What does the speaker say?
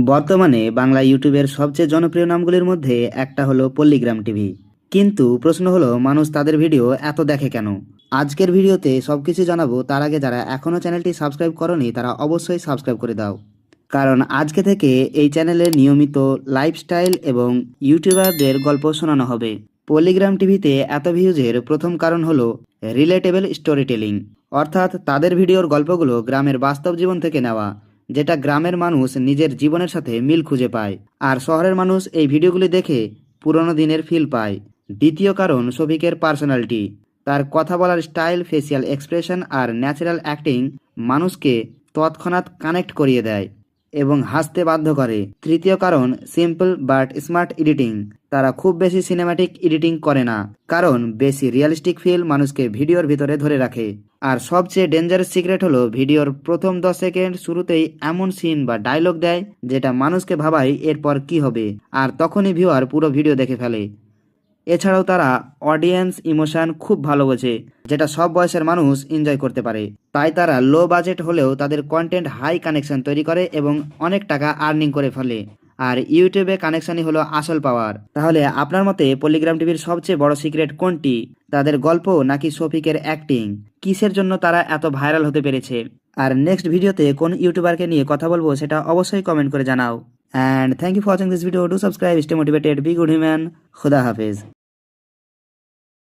বর্তমানে বাংলা ইউটিউবের সবচেয়ে জনপ্রিয় নামগুলির মধ্যে একটা হলো পল্লীগ্রাম টিভি। কিন্তু প্রশ্ন হলো মানুষ তাদের ভিডিও এত দেখে কেন? আজকের ভিডিওতে সবকিছু জানাবো। তার আগে যারা এখনও চ্যানেলটি সাবস্ক্রাইব করনি তারা অবশ্যই সাবস্ক্রাইব করে দাও, কারণ আজকে থেকে এই চ্যানেলে নিয়মিত লাইফস্টাইল এবং ইউটিউবারদের গল্প শোনানো হবে। পল্লীগ্রাম টিভিতে এত ভিউজের প্রথম কারণ হলো রিলেটেবল স্টোরি টেলিং, অর্থাৎ তাদের ভিডিওর গল্পগুলো গ্রামের বাস্তব জীবন থেকে নেওয়া, যেটা গ্রামের মানুষ নিজের জীবনের সাথে মিল খুঁজে পায়, আর শহরের মানুষ এই ভিডিওগুলি দেখে পুরনো দিনের ফিল পায়। দ্বিতীয় কারণ শফিকের পার্সোনালিটি, তার কথা বলার স্টাইল, ফেসিয়াল এক্সপ্রেশন আর ন্যাচারাল অ্যাক্টিং মানুষকে তৎক্ষণাৎ কানেক্ট করিয়ে দেয় এবং হাসতে বাধ্য করে। তৃতীয় কারণ সিম্পল বাট স্মার্ট এডিটিং, তারা খুব বেশি সিনেম্যাটিক এডিটিং করে না, কারণ বেশি রিয়েলিস্টিক ফিল মানুষকে ভিডিওর ভিতরে ধরে রাখে। আর সবচেয়ে ডেঞ্জারাস সিক্রেট হলো ভিডিওর প্রথম 10 সেকেন্ড শুরুতেই এমন সিন বা ডায়লগ দেয় যেটা মানুষকে ভাবায় এরপর কি হবে, আর তখনই ভিউয়ার পুরো ভিডিও দেখে ফেলে। এছাড়াও তারা অডিয়েন্স ইমোশন খুব ভালো বোঝে, যেটা সব বয়সের মানুষ এনজয় করতে পারে। তাই তারা লো বাজেট হলেও তাদের কন্টেন্ট হাই কানেকশন তৈরি করে এবং অনেক টাকা আর্নিং করে ফেলে। আর ইউটিউবে কানেকশনই হলো আসল পাওয়ার। তাহলে আপনার মতে পল্লীগ্রাম টিভির সবচেয়ে বড় সিক্রেট কোনটি? তাদের গল্প নাকি শফিকের অ্যাক্টিং? কিসের জন্য তারা এত ভাইরাল হতে পেরেছে? আর নেক্সট ভিডিওতে কোন ইউটিউবারকে নিয়ে কথা বলবো সেটা অবশ্যই কমেন্ট করে জানাও। And thank you for watching this video. Do subscribe, stay motivated, be good human. খুদা হাফেজ।